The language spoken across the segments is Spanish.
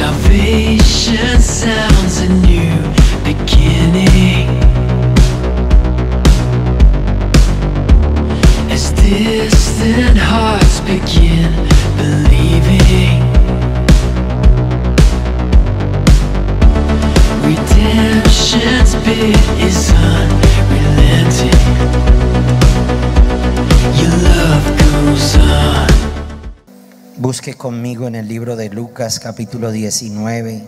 Salvation sounds a new beginning. As distant hearts begin believing, redemption's bid is unrelenting. Your love goes on. Busque conmigo en el libro de Lucas capítulo 19.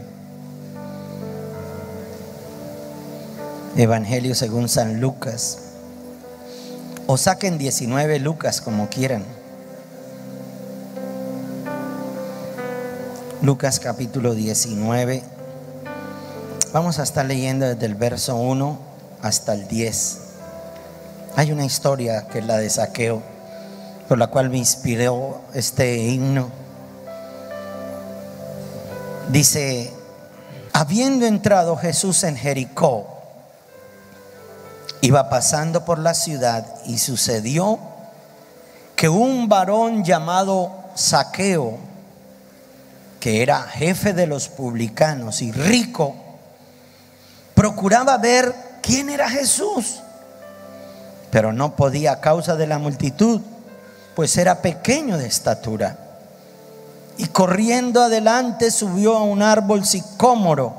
Evangelio según San Lucas. O saquen 19 Lucas, como quieran. Lucas capítulo 19. Vamos a estar leyendo desde el verso 1 hasta el 10. Hay una historia que es la de Zaqueo, por la cual me inspiró este himno. Dice: habiendo entrado Jesús en Jericó, iba pasando por la ciudad, y sucedió que un varón llamado Zaqueo, que era jefe de los publicanos y rico, procuraba ver quién era Jesús, pero no podía a causa de la multitud, pues era pequeño de estatura. Y corriendo adelante subió a un árbol sicómoro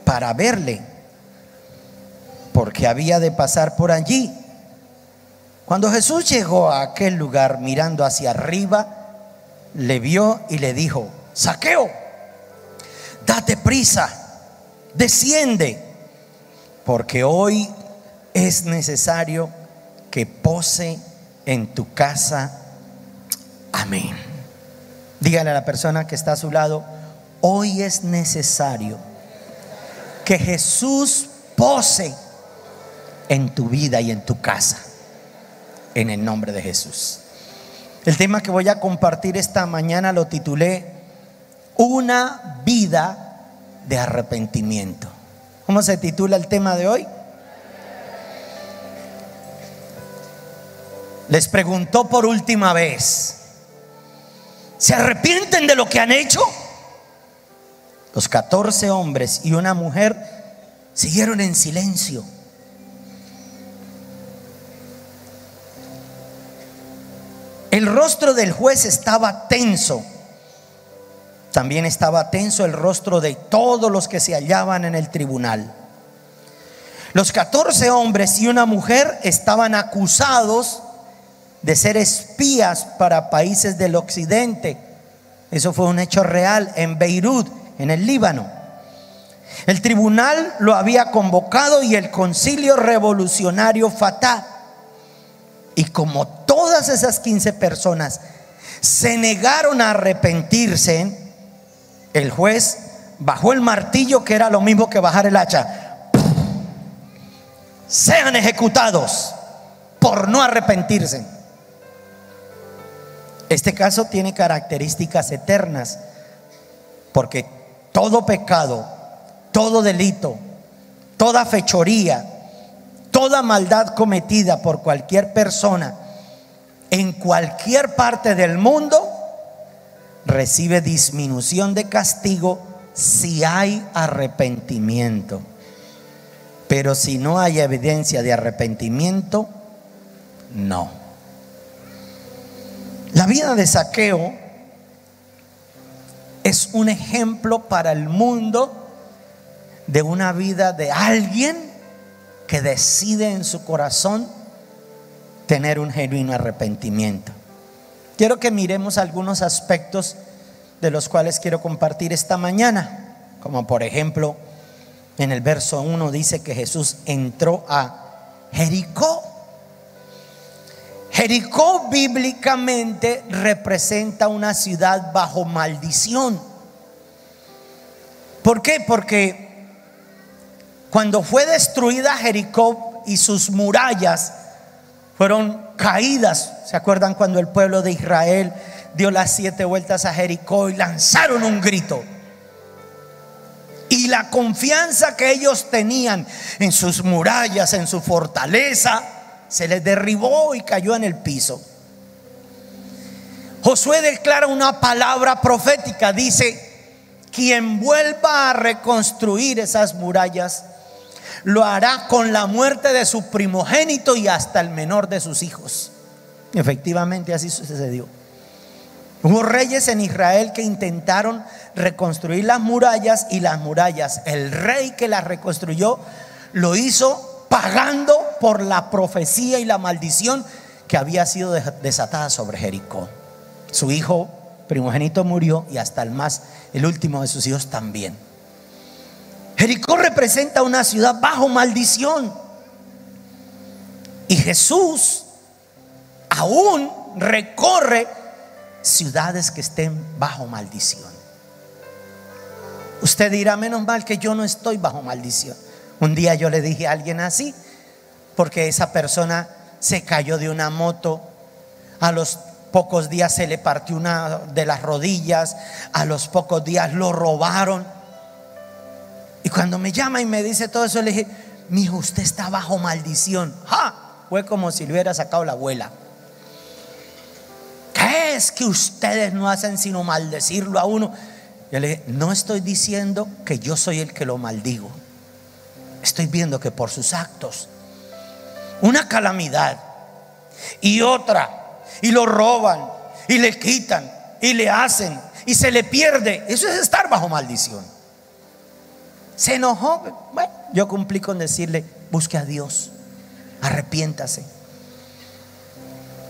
para verle, porque había de pasar por allí. Cuando Jesús llegó a aquel lugar, mirando hacia arriba, le vio y le dijo: Zaqueo, date prisa, desciende, porque hoy es necesario que pose en tu casa. Amén. Dígale a la persona que está a su lado: hoy es necesario que Jesús pose en tu vida y en tu casa, en el nombre de Jesús. El tema que voy a compartir esta mañana lo titulé: una vida de arrepentimiento. ¿Cómo se titula el tema de hoy? Les preguntó por última vez: ¿se arrepienten de lo que han hecho? Los 14 hombres y una mujer siguieron en silencio. El rostro del juez estaba tenso. También estaba tenso el rostro de todos los que se hallaban en el tribunal. Los 14 hombres y una mujer estaban acusados de ser espías para países del occidente. Eso fue un hecho real en Beirut, en el Líbano. El tribunal lo había convocado y el concilio revolucionario Fatah. Y como todas esas 15 personas se negaron a arrepentirse, el juez bajó el martillo, que era lo mismo que bajar el hacha. Sean ejecutados por no arrepentirse. Este caso tiene características eternas, porque todo pecado, todo delito, toda fechoría, toda maldad cometida por cualquier persona en cualquier parte del mundo recibe disminución de castigo si hay arrepentimiento. Pero si no hay evidencia de arrepentimiento, no. La vida de Zaqueo es un ejemplo para el mundo de una vida de alguien que decide en su corazón tener un genuino arrepentimiento. Quiero que miremos algunos aspectos de los cuales quiero compartir esta mañana. Como por ejemplo, en el verso 1 dice que Jesús entró a Jericó. Jericó bíblicamente representa una ciudad bajo maldición. ¿Por qué? Porque cuando fue destruida Jericó y sus murallas fueron caídas, ¿se acuerdan cuando el pueblo de Israel dio las 7 vueltas a Jericó y lanzaron un grito? Y la confianza que ellos tenían en sus murallas, en su fortaleza, se les derribó y cayó en el piso. Josué declara una palabra profética, dice: quien vuelva a reconstruir esas murallas, lo hará con la muerte de su primogénito y hasta el menor de sus hijos. Efectivamente así sucedió. Hubo reyes en Israel que intentaron reconstruir las murallas, y las murallas, el rey que las reconstruyó, lo hizo pagando por la profecía y la maldición que había sido desatada sobre Jericó. Su hijo primogénito murió, y hasta el último de sus hijos también. Jericó representa una ciudad bajo maldición, y Jesús aún recorre ciudades que estén bajo maldición. Usted dirá: menos mal que yo no estoy bajo maldición. Un día yo le dije a alguien así, porque esa persona se cayó de una moto, a los pocos días se le partió una de las rodillas, a los pocos días lo robaron. Y cuando me llama y me dice todo eso, le dije: mijo, usted está bajo maldición. ¡Ja! Fue como si le hubiera sacado la abuela. ¿Qué es que ustedes no hacen sino maldecirlo a uno? Yo le dije: no estoy diciendo que yo soy el que lo maldigo. Estoy viendo que por sus actos, una calamidad y otra, y lo roban y le quitan y le hacen y se le pierde. Eso es estar bajo maldición. Se enojó. Bueno, yo cumplí con decirle: busque a Dios, arrepiéntase.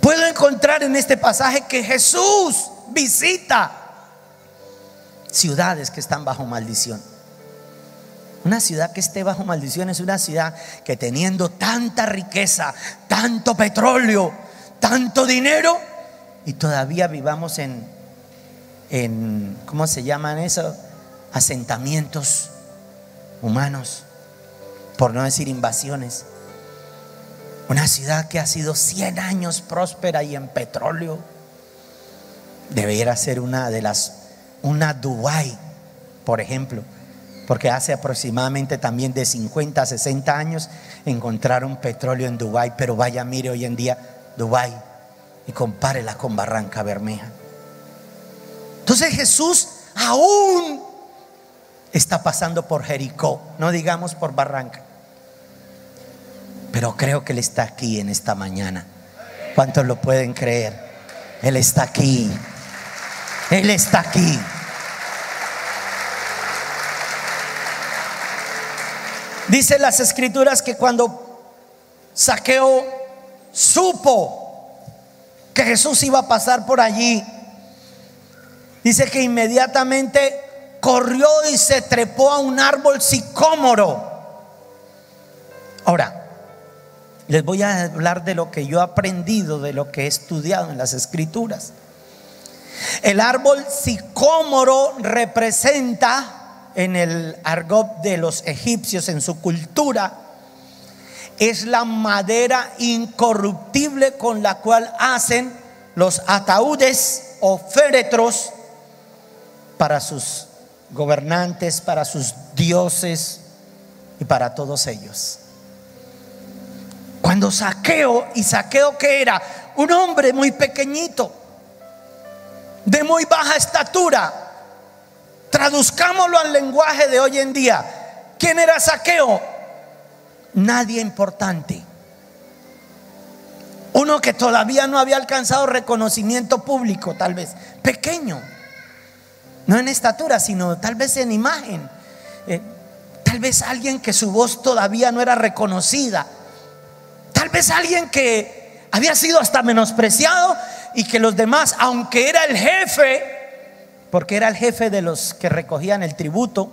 Puedo encontrar en este pasaje que Jesús visita ciudades que están bajo maldición. Una ciudad que esté bajo maldición es una ciudad que, teniendo tanta riqueza, tanto petróleo, tanto dinero, y todavía vivamos en ¿cómo se llaman eso? Asentamientos humanos, por no decir invasiones. Una ciudad que ha sido 100 años próspera y en petróleo, debería ser una Dubái, por ejemplo, porque hace aproximadamente también de 50 a 60 años encontraron petróleo en Dubái. Pero vaya, mire hoy en día Dubái y compárela con Barranca Bermeja. Entonces Jesús aún está pasando por Jericó, no digamos por Barranca. Pero creo que Él está aquí en esta mañana. ¿Cuántos lo pueden creer? Él está aquí. Él está aquí. Dice las escrituras que cuando Zaqueo supo que Jesús iba a pasar por allí, dice que inmediatamente corrió y se trepó a un árbol sicómoro. Ahora, les voy a hablar de lo que yo he aprendido, de lo que he estudiado en las escrituras. El árbol sicómoro representa, en el argot de los egipcios, en su cultura, es la madera incorruptible con la cual hacen los ataúdes o féretros para sus gobernantes, para sus dioses y para todos ellos. Cuando Zaqueo que era un hombre muy pequeñito, de muy baja estatura, traduzcámoslo al lenguaje de hoy en día, ¿quién era Zaqueo? Nadie importante, uno que todavía no había alcanzado reconocimiento público, tal vez pequeño, no en estatura, sino tal vez en imagen, tal vez alguien que su voz todavía no era reconocida, tal vez alguien que había sido hasta menospreciado, y que los demás, aunque era el jefe, porque era el jefe de los que recogían el tributo,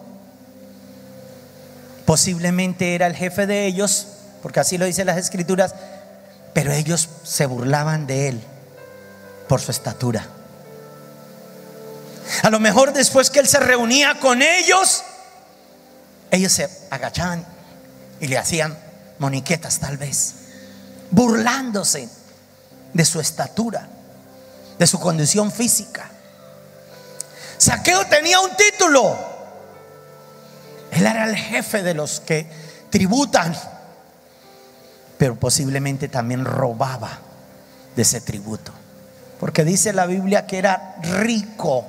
posiblemente era el jefe de ellos, porque así lo dicen las escrituras, pero ellos se burlaban de él por su estatura. A lo mejor después que él se reunía con ellos se agachaban y le hacían moniquetas, tal vez, burlándose de su estatura, de su condición física. Zaqueo tenía un título. Él era el jefe de los que tributan, pero posiblemente también robaba de ese tributo, porque dice la Biblia que era rico.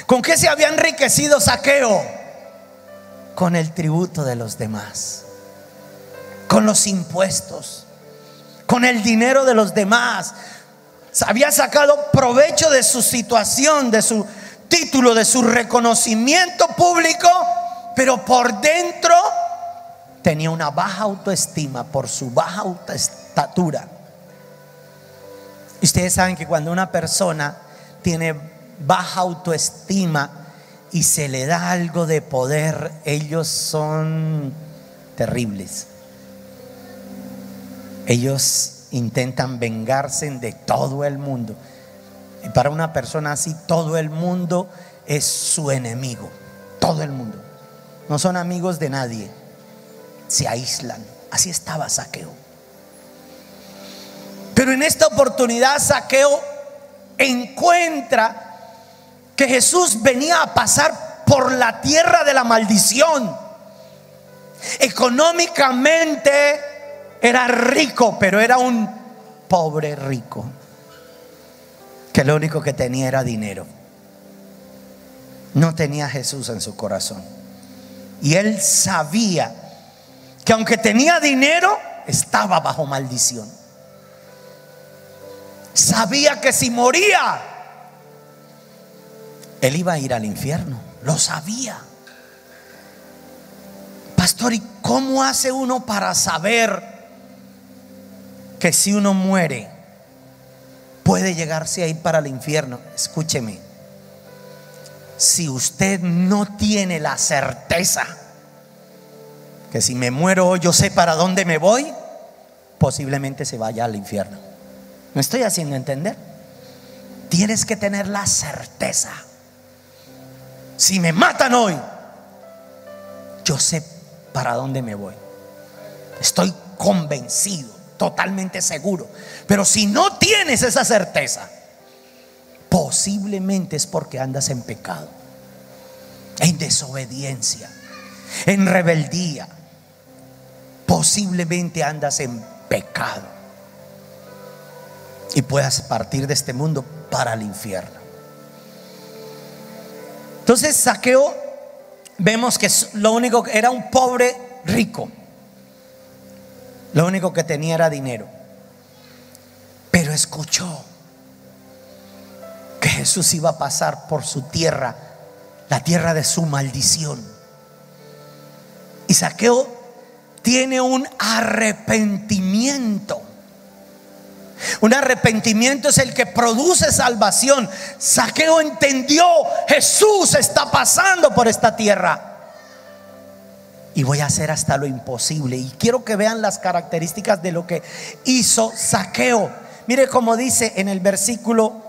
¿Con qué se había enriquecido Zaqueo? Con el tributo de los demás, con los impuestos, con el dinero de los demás. Había sacado provecho de su situación, de su título, de su reconocimiento público, pero por dentro tenía una baja autoestima por su baja estatura. Y ustedes saben que cuando una persona tiene baja autoestima y se le da algo de poder, ellos son terribles. Ellos intentan vengarse de todo el mundo. Y para una persona así, todo el mundo es su enemigo. Todo el mundo. No son amigos de nadie. Se aíslan. Así estaba Zaqueo. Pero en esta oportunidad Zaqueo encuentra que Jesús venía a pasar por la tierra de la maldición. Económicamente era rico, pero era un pobre rico, que lo único que tenía era dinero. No tenía a Jesús en su corazón. Y él sabía que aunque tenía dinero, estaba bajo maldición. Sabía que si moría, él iba a ir al infierno. Lo sabía. Pastor, ¿y cómo hace uno para saber que si uno muere puede llegarse a ir para el infierno? Escúcheme, si usted no tiene la certeza que si me muero hoy yo sé para dónde me voy, posiblemente se vaya al infierno. ¿Me estoy haciendo entender? Tienes que tener la certeza. Si me matan hoy, yo sé para dónde me voy. Estoy convencido, totalmente seguro. Pero si no tienes esa certeza, posiblemente es porque andas en pecado, en desobediencia, en rebeldía. Posiblemente andas en pecado y puedas partir de este mundo para el infierno. Entonces Zaqueo, vemos que lo único que era un pobre rico, lo único que tenía era dinero, pero escuchó que Jesús iba a pasar por su tierra, la tierra de su maldición. Y Zaqueo tiene un arrepentimiento. Un arrepentimiento es el que produce salvación. Zaqueo entendió: Jesús está pasando por esta tierra y voy a hacer hasta lo imposible. Y quiero que vean las características de lo que hizo Zaqueo. Mire cómo dice en el versículo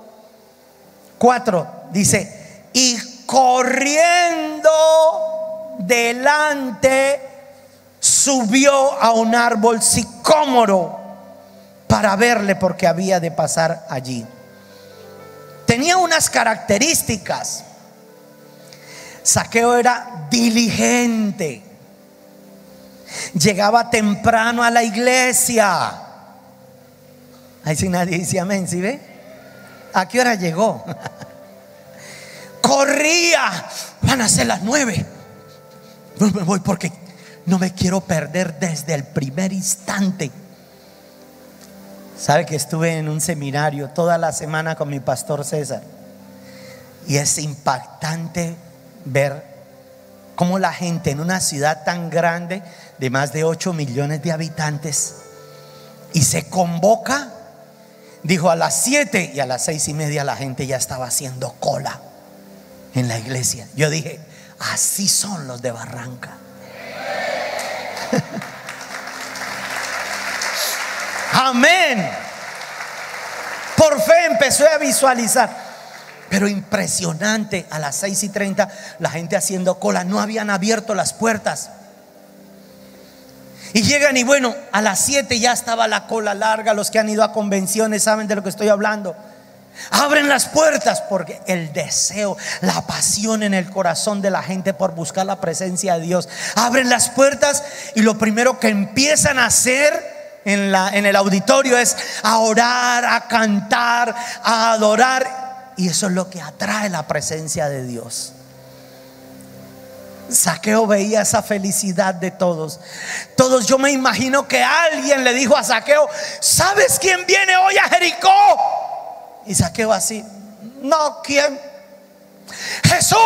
4, dice: y corriendo delante subió a un árbol sicómoro para verle, porque había de pasar allí. Tenía unas características. Zaqueo era diligente, llegaba temprano a la iglesia. Ahí sí nadie dice amén, ¿sí ve? ¿A qué hora llegó? Corría, van a ser las 9. No me voy porque no me quiero perder desde el primer instante. Sabe que estuve en un seminario toda la semana con mi pastor César, y es impactante ver cómo la gente en una ciudad tan grande de más de 8 millones de habitantes, y se convoca, dijo a las 7, y a las 6:30 la gente ya estaba haciendo cola en la iglesia. Yo dije: así son los de Barranca. Amén. Por fe empecé a visualizar, pero impresionante. A las 6:30 la gente haciendo cola, no habían abierto las puertas. Y llegan, y bueno, a las 7 ya estaba la cola larga. Los que han ido a convenciones saben de lo que estoy hablando. Abren las puertas porque el deseo, la pasión en el corazón de la gente por buscar la presencia de Dios. Abren las puertas y lo primero que empiezan a hacer en el auditorio es a orar, a cantar, a adorar. y eso es lo que atrae la presencia de Dios. Zaqueo veía esa felicidad de todos. Todos, yo me imagino que alguien le dijo a Zaqueo: ¿sabes quién viene hoy a Jericó? Y Zaqueo así: no, ¿quién? Jesús.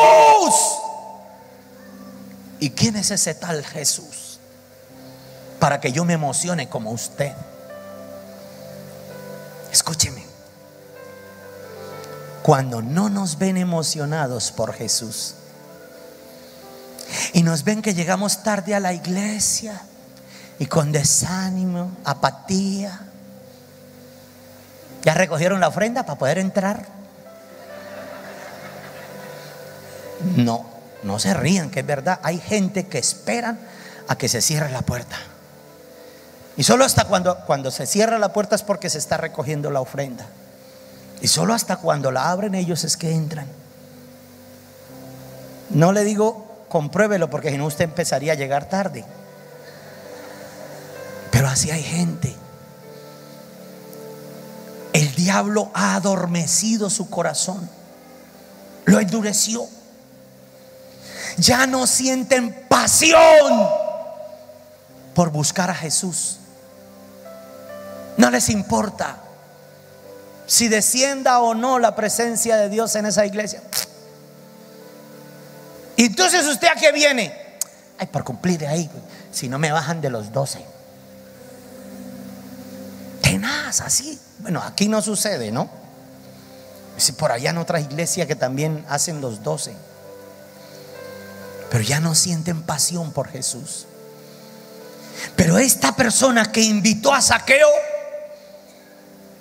¿Y quién es ese tal Jesús? Para que yo me emocione como usted. Escúcheme. Cuando no nos ven emocionados por Jesús y nos ven que llegamos tarde a la iglesia y con desánimo, apatía, ¿ya recogieron la ofrenda para poder entrar? No se rían, que es verdad. Hay gente que esperan a que se cierre la puerta, y solo hasta cuando se cierra la puerta es porque se está recogiendo la ofrenda, y solo hasta cuando la abren ellos es que entran. No le digo compruébelo, porque si no usted empezaría a llegar tarde. Pero así hay gente. El diablo ha adormecido su corazón, lo endureció. Ya no sienten pasión por buscar a Jesús. No les importa si descienda o no la presencia de Dios en esa iglesia. Y entonces, ¿usted a qué viene? Ay, por cumplir ahí, si no me bajan de los 12. Tenaz, así. Bueno, aquí no sucede, ¿no? Si por allá en otras iglesias que también hacen los 12. Pero ya no sienten pasión por Jesús. Pero esta persona que invitó a Zaqueo,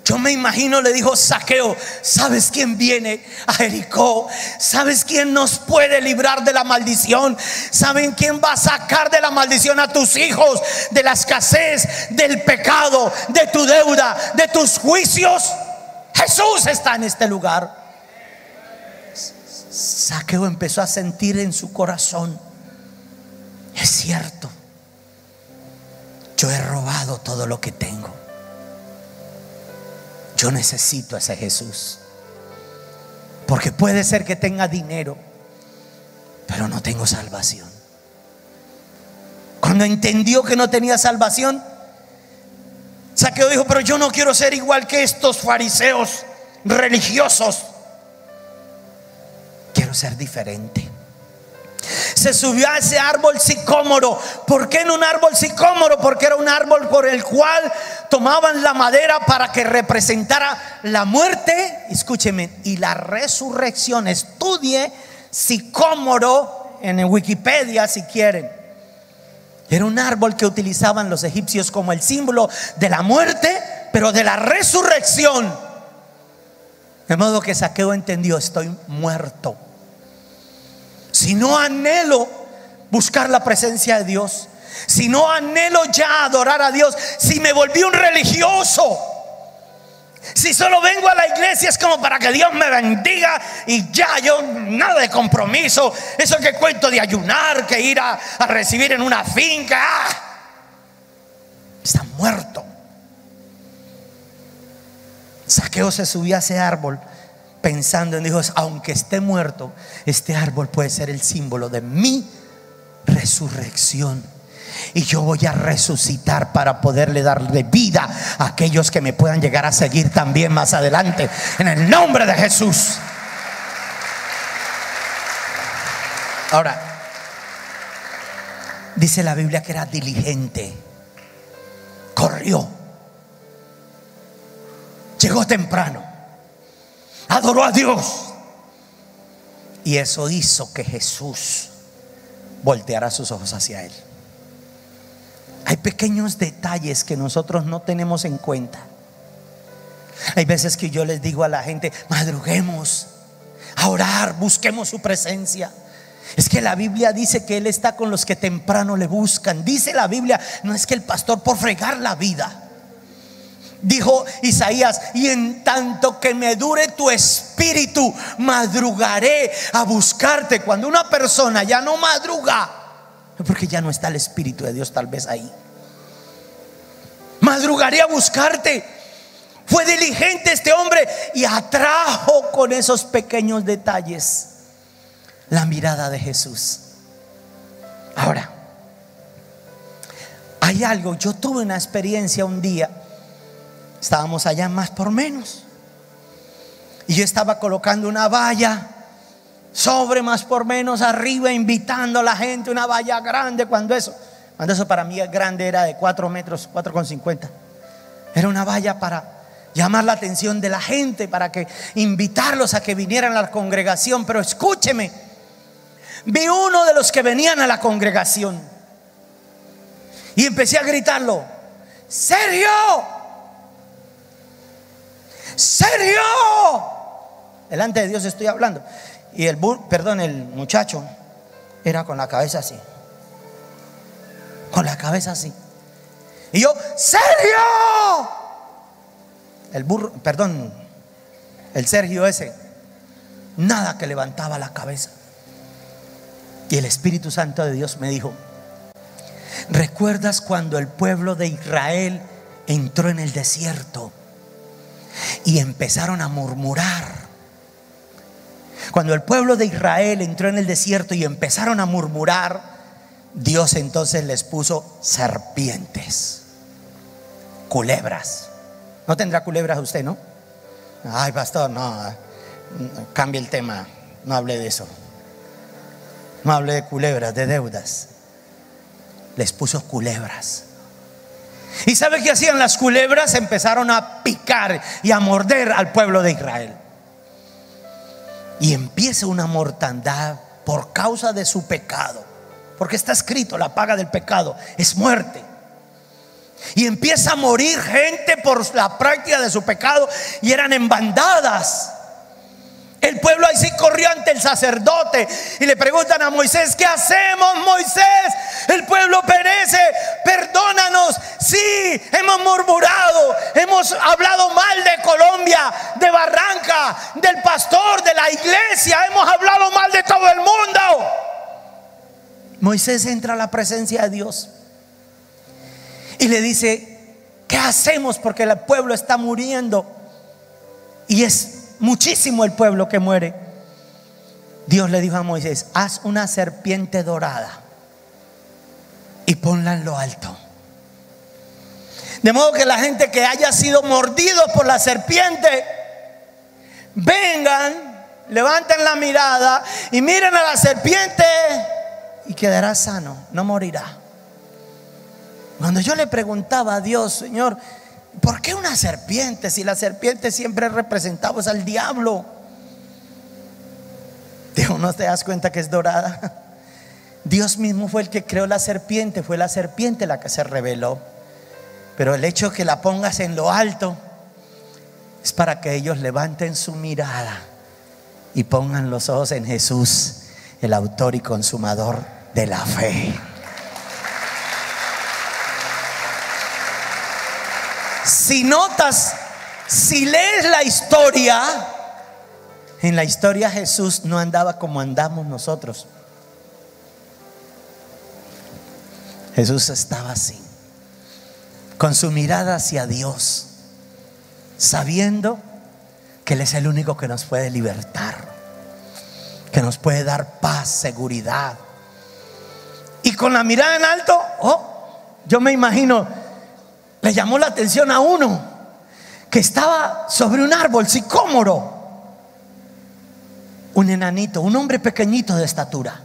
yo me imagino le dijo: Zaqueo, ¿sabes quién viene a Jericó? ¿Sabes quién nos puede librar de la maldición? ¿Saben quién va a sacar de la maldición a tus hijos? De la escasez, del pecado, de tu deuda, de tus juicios. Jesús está en este lugar. Zaqueo empezó a sentir en su corazón: es cierto, yo he robado todo lo que tengo. Yo necesito a ese Jesús, porque puede ser que tenga dinero, pero no tengo salvación. Cuando entendió que no tenía salvación, Zaqueo dijo: pero yo no quiero ser igual que estos fariseos religiosos. Quiero ser diferente. Se subió a ese árbol sicómoro. ¿Por qué en un árbol sicómoro? Porque era un árbol por el cual tomaban la madera para que representara la muerte, escúcheme, y la resurrección. Estudie sicómoro en Wikipedia si quieren. Era un árbol que utilizaban los egipcios como el símbolo de la muerte, pero de la resurrección. De modo que Zaqueo entendió: estoy muerto. Si no anhelo buscar la presencia de Dios, si no anhelo ya adorar a Dios, si me volví un religioso, si solo vengo a la iglesia es como para que Dios me bendiga y ya, yo nada de compromiso, eso que cuento de ayunar, que ir a recibir en una finca, está muerto. Zaqueo se subió a ese árbol pensando en Dios: aunque esté muerto, este árbol puede ser el símbolo de mi resurrección, y yo voy a resucitar para poderle darle vida a aquellos que me puedan llegar a seguir también más adelante, en el nombre de Jesús. Ahora, dice la Biblia que era diligente, corrió, llegó temprano, adoró a Dios, y eso hizo que Jesús volteara sus ojos hacia él. Hay pequeños detalles que nosotros no tenemos en cuenta. Hay veces que yo les digo a la gente: madruguemos a orar, busquemos su presencia. Es que la Biblia dice que Él está con los que temprano le buscan. Dice la Biblia, no es que el pastor por fregar la vida. Dijo Isaías: y en tanto que me dure tu espíritu, madrugaré a buscarte. Cuando una persona ya no madruga, es porque ya no está el Espíritu de Dios tal vez ahí. Madrugaré a buscarte. Fue diligente este hombre y atrajo con esos pequeños detalles la mirada de Jesús. Ahora, hay algo. Yo tuve una experiencia un día. Estábamos allá en Más por Menos y yo estaba colocando una valla sobre Más por Menos arriba, invitando a la gente, una valla grande. Cuando eso para mí grande era de 4 metros, 4,50. Era una valla para llamar la atención de la gente, para que invitarlos a que vinieran a la congregación. Pero escúcheme, vi uno de los que venían a la congregación y empecé a gritarlo: ¡Sergio! ¡Sergio! Delante de Dios estoy hablando. Y el muchacho era con la cabeza así. Con la cabeza así. Y yo: ¡Sergio! El Sergio ese, nada que levantaba la cabeza. Y el Espíritu Santo de Dios me dijo: ¿recuerdas cuando el pueblo de Israel entró en el desierto y empezaron a murmurar? Cuando el pueblo de Israel entró en el desierto y empezaron a murmurar, Dios entonces les puso serpientes, culebras. ¿No tendrá culebras usted, no? Ay, pastor, no, cambie el tema, no hable de eso. No hable de culebras, de deudas. Les puso culebras. ¿Y sabe qué hacían las culebras? Empezaron a picar y a morder al pueblo de Israel. Y empieza una mortandad por causa de su pecado, porque está escrito: la paga del pecado es muerte. Y empieza a morir gente por la práctica de su pecado, y eran en bandadas. El pueblo ahí sí corrió ante el sacerdote y le preguntan a Moisés: ¿qué hacemos, Moisés? El pueblo perece, perdónanos. Sí, hemos murmurado, hemos hablado mal de Colombia, de Barranca, del pastor, de la iglesia, hemos hablado mal de todo el mundo. Moisés entra a la presencia de Dios y le dice: ¿qué hacemos? Porque el pueblo está muriendo y es muchísimo el pueblo que muere. Dios le dijo a Moisés: haz una serpiente dorada y ponla en lo alto, de modo que la gente que haya sido mordido por la serpiente vengan, levanten la mirada y miren a la serpiente y quedará sano, no morirá. Cuando yo le preguntaba a Dios: Señor, ¿por qué una serpiente? Si la serpiente siempre representaba al diablo. Dijo: ¿no te das cuenta que es dorada? Dios mismo fue el que creó la serpiente, fue la serpiente la que se reveló. Pero el hecho de que la pongas en lo alto es para que ellos levanten su mirada y pongan los ojos en Jesús, el autor y consumador de la fe. Si notas, si lees la historia, en la historia Jesús no andaba como andamos nosotros. Jesús estaba así, con su mirada hacia Dios, sabiendo que Él es el único que nos puede libertar, que nos puede dar paz, seguridad. Y con la mirada en alto, yo me imagino, le llamó la atención a uno que estaba sobre un árbol sicómoro, un enanito, un hombre pequeñito de estatura,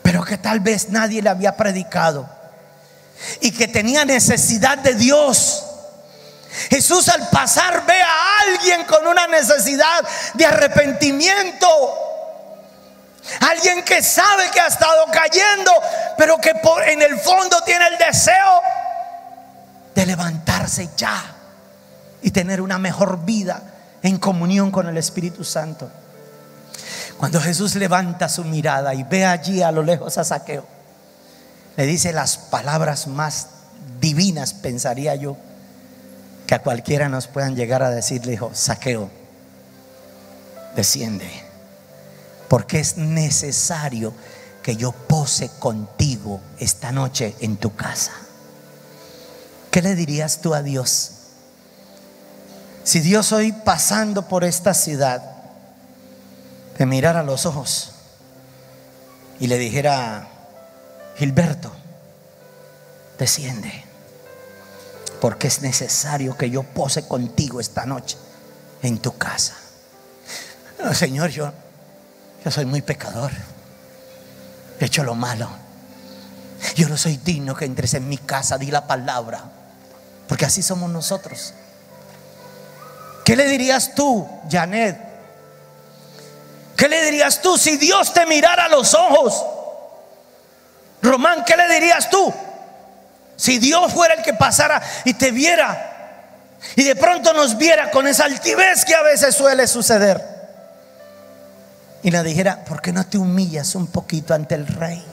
pero que tal vez nadie le había predicado y que tenía necesidad de Dios. Jesús, al pasar, ve a alguien con una necesidad de arrepentimiento, alguien que sabe que ha estado cayendo, pero que en el fondo tiene el deseo de levantarse ya y tener una mejor vida en comunión con el Espíritu Santo. Cuando Jesús levanta su mirada y ve allí a lo lejos a Zaqueo, le dice las palabras más divinas, pensaría yo, que a cualquiera nos puedan llegar a decir. Le dijo: Zaqueo, desciende, porque es necesario que yo pose contigo esta noche en tu casa. ¿Qué le dirías tú a Dios Si Dios hoy pasando por esta ciudad te mirara a los ojos y le dijera: Gilberto, desciende, porque es necesario que yo pose contigo esta noche en tu casa. No, Señor, yo soy muy pecador, he hecho lo malo, yo no soy digno que entres en mi casa, di la palabra, porque así somos nosotros. ¿Qué le dirías tú, Janet? ¿Qué le dirías tú si Dios te mirara a los ojos? Román, ¿qué le dirías tú si Dios fuera el que pasara y te viera y de pronto nos viera con esa altivez que a veces suele suceder y le dijera: ¿por qué no te humillas un poquito ante el Rey?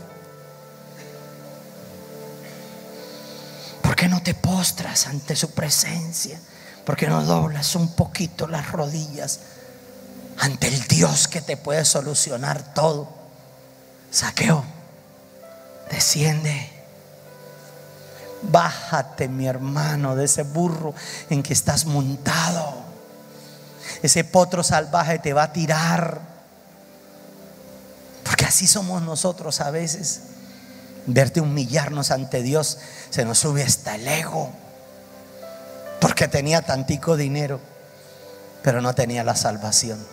¿Por qué no te postras ante su presencia? ¿Por qué no doblas un poquito las rodillas ante el Dios que te puede solucionar todo? Zaqueo, desciende, bájate, mi hermano, de ese burro en que estás montado. Ese potro salvaje te va a tirar, porque así somos nosotros a veces. Verte humillarnos ante Dios, se nos sube hasta el ego, porque tenía tantico dinero, pero no tenía la salvación.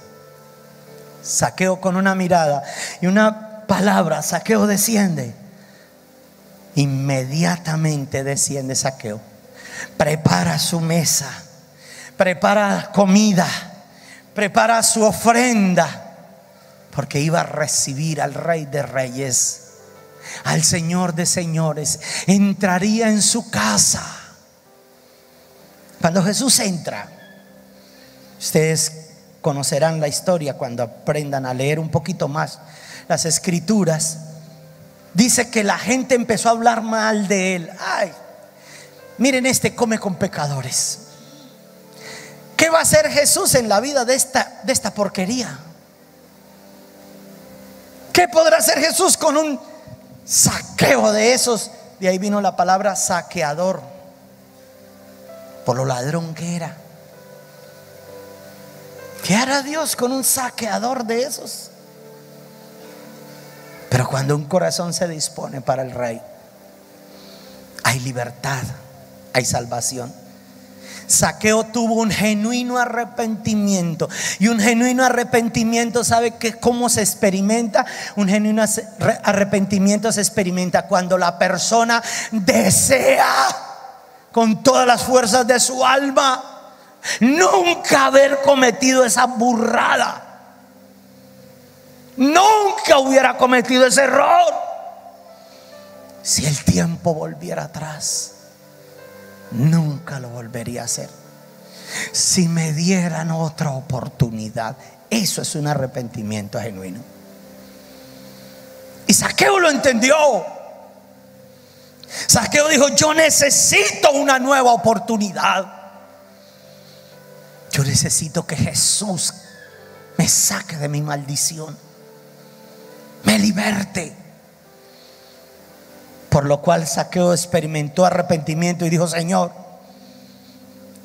Zaqueo, con una mirada y una palabra: Zaqueo, desciende. Inmediatamente desciende Zaqueo, prepara su mesa, prepara comida, prepara su ofrenda, porque iba a recibir al Rey de Reyes, al Señor de Señores. Entraría en su casa. Cuando Jesús entra, ustedes conocerán la historia cuando aprendan a leer un poquito más las escrituras. Dice que la gente empezó a hablar mal de él. Ay, miren, este come con pecadores. ¿Qué va a hacer Jesús en la vida de esta porquería? ¿Qué podrá hacer Jesús con un Zaqueo de esos? De ahí vino la palabra saqueador, por lo ladrón que era. ¿Qué hará Dios con un saqueador de esos? Pero cuando un corazón se dispone para el Rey, hay libertad, hay salvación. Zaqueo tuvo un genuino arrepentimiento. Y un genuino arrepentimiento, ¿sabe cómo se experimenta? Un genuino arrepentimiento se experimenta cuando la persona desea con todas las fuerzas de su alma nunca haber cometido esa burrada, nunca hubiera cometido ese error. Si el tiempo volviera atrás, nunca lo volvería a hacer. Si me dieran otra oportunidad. Eso es un arrepentimiento genuino. Y Zaqueo lo entendió. Zaqueo dijo: yo necesito una nueva oportunidad. Yo necesito que Jesús me saque de mi maldición, me liberte. Por lo cual Zaqueo experimentó arrepentimiento y dijo: Señor,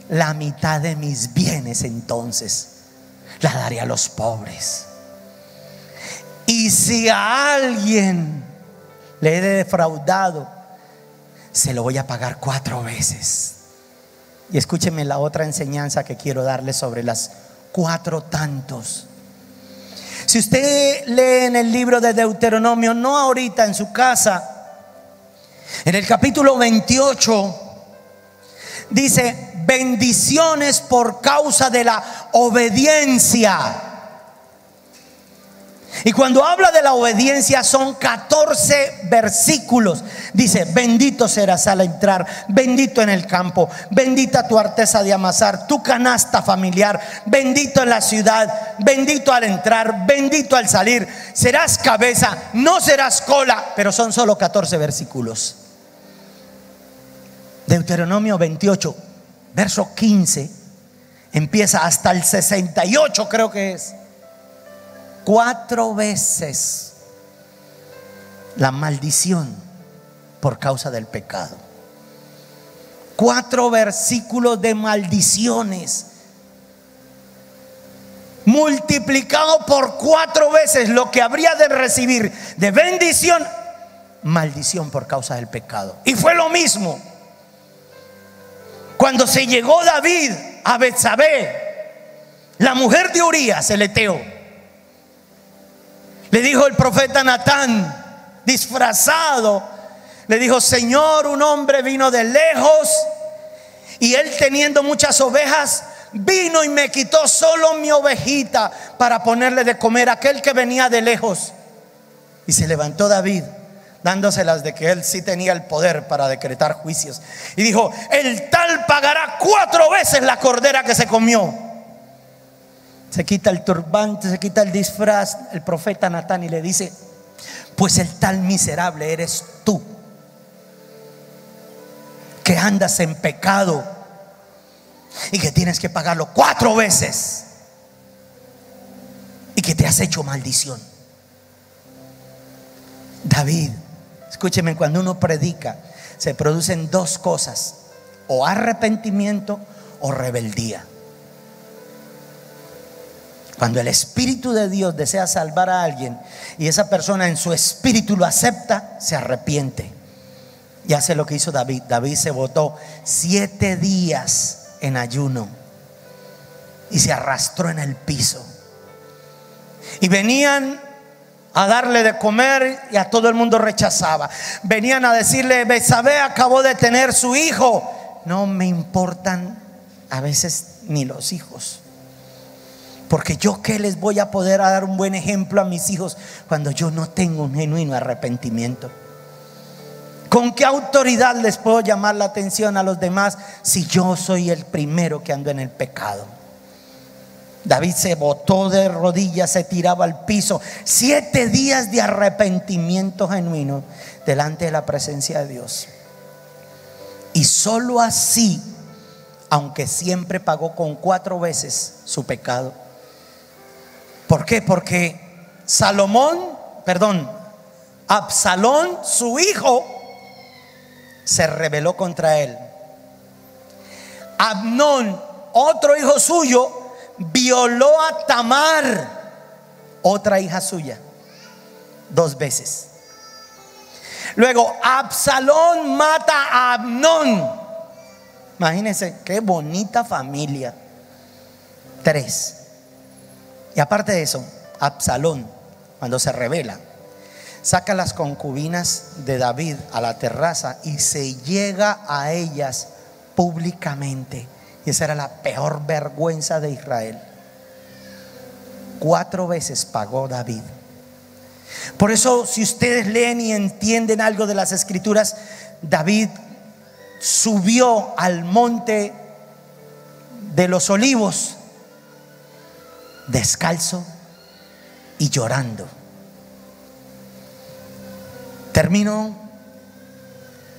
la mitad de mis bienes entonces la daré a los pobres. Y si a alguien le he defraudado, se lo voy a pagar 4 veces. Y escúcheme la otra enseñanza que quiero darle sobre las 4 tantos. Si usted lee en el libro de Deuteronomio, no ahorita en su casa, en el capítulo 28 dice: bendiciones por causa de la obediencia. Y cuando habla de la obediencia son 14 versículos. Dice: bendito serás al entrar, bendito en el campo, bendita tu arteza de amasar, tu canasta familiar, bendito en la ciudad, bendito al entrar, bendito al salir. Serás cabeza, no serás cola. Pero son solo 14 versículos. Deuteronomio 28, verso 15, empieza hasta el 68, creo que es. 4 veces la maldición por causa del pecado. 4 versículos de maldiciones multiplicado por 4 veces lo que habría de recibir de bendición, maldición por causa del pecado. Y fue lo mismo cuando se llegó David a Betsabé, la mujer de Urías el heteo. Le dijo el profeta Natán, disfrazado, le dijo: Señor, un hombre vino de lejos y él, teniendo muchas ovejas, vino y me quitó solo mi ovejita para ponerle de comer a aquel que venía de lejos. Y se levantó David, dándoselas de que él sí tenía el poder para decretar juicios, y dijo: el tal pagará 4 veces la cordera que se comió. Se quita el turbante, se quita el disfraz el profeta Natán y le dice: pues el tal miserable eres tú, que andas en pecado y que tienes que pagarlo 4 veces, y que te has hecho maldición. David, escúcheme, cuando uno predica se producen 2 cosas: o arrepentimiento o rebeldía. Cuando el Espíritu de Dios desea salvar a alguien y esa persona en su espíritu lo acepta, se arrepiente y hace lo que hizo David. David se botó 7 días en ayuno y se arrastró en el piso, y venían a darle de comer y a todo el mundo rechazaba. Venían a decirle: Betsabé acabó de tener su hijo. No me importan a veces ni los hijos, porque yo qué les voy a poder dar un buen ejemplo a mis hijos cuando yo no tengo un genuino arrepentimiento. ¿Con qué autoridad les puedo llamar la atención a los demás si yo soy el primero que ando en el pecado? David se botó de rodillas, se tiraba al piso. 7 días de arrepentimiento genuino delante de la presencia de Dios. Y solo así, aunque siempre pagó con 4 veces su pecado. ¿Por qué? Porque Absalón, su hijo, se rebeló contra él. Amnón, otro hijo suyo, violó a Tamar, otra hija suya, 2 veces. Luego Absalón mata a Amnón. Imagínense qué bonita familia. 3. Y aparte de eso, Absalón, cuando se rebela, saca las concubinas de David a la terraza y se llega a ellas públicamente. Y esa era la peor vergüenza de Israel. 4 veces pagó David. Por eso, si ustedes leen y entienden algo de las escrituras, David subió al monte de los olivos descalzo y llorando. Termino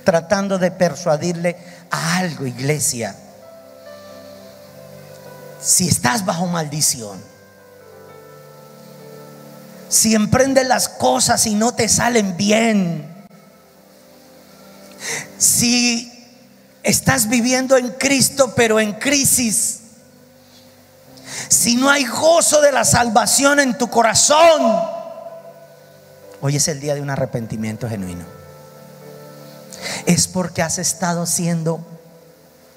tratando de persuadirle a algo, iglesia. Si estás bajo maldición, si emprendes las cosas y no te salen bien, si estás viviendo en Cristo pero en crisis, si no hay gozo de la salvación en tu corazón, hoy es el día de un arrepentimiento genuino. Es porque has estado siendo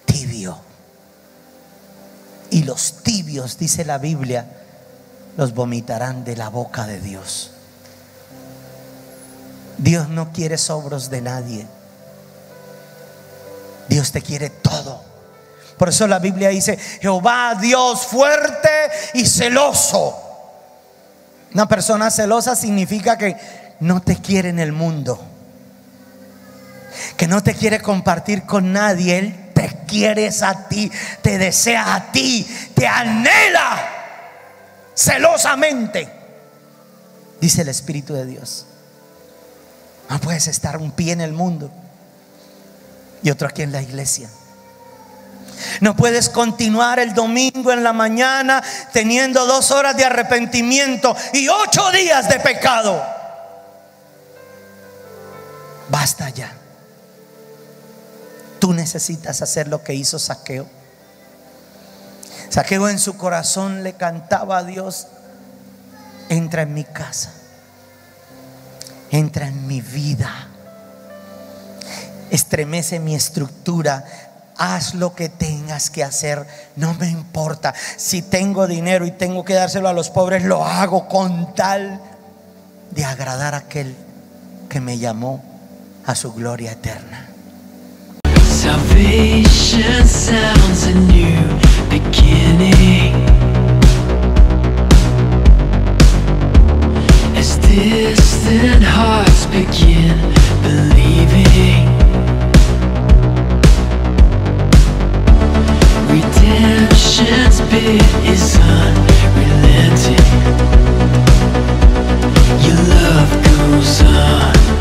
tibio. Y los tibios, dice la Biblia, los vomitarán de la boca de Dios. Dios no quiere sobros de nadie. Dios te quiere todo. Por eso la Biblia dice: Jehová Dios fuerte y celoso. Una persona celosa significa que no te quiere en el mundo, que no te quiere compartir con nadie. Él te quiere a ti, te desea a ti, te anhela celosamente, dice el Espíritu de Dios. No puedes estar un pie en el mundo y otro aquí en la iglesia. No puedes continuar el domingo en la mañana teniendo 2 horas de arrepentimiento y 8 días de pecado. Basta ya. Tú necesitas hacer lo que hizo Zaqueo. Zaqueo en su corazón le cantaba a Dios: entra en mi casa, entra en mi vida, estremece mi estructura, haz lo que tengas que hacer, no me importa. Si tengo dinero y tengo que dárselo a los pobres, lo hago con tal de agradar a aquel que me llamó a su gloria eterna. Salvation sounds a new beginning. As distant hearts begin believing, redemption's bid is unrelenting. Your love goes on.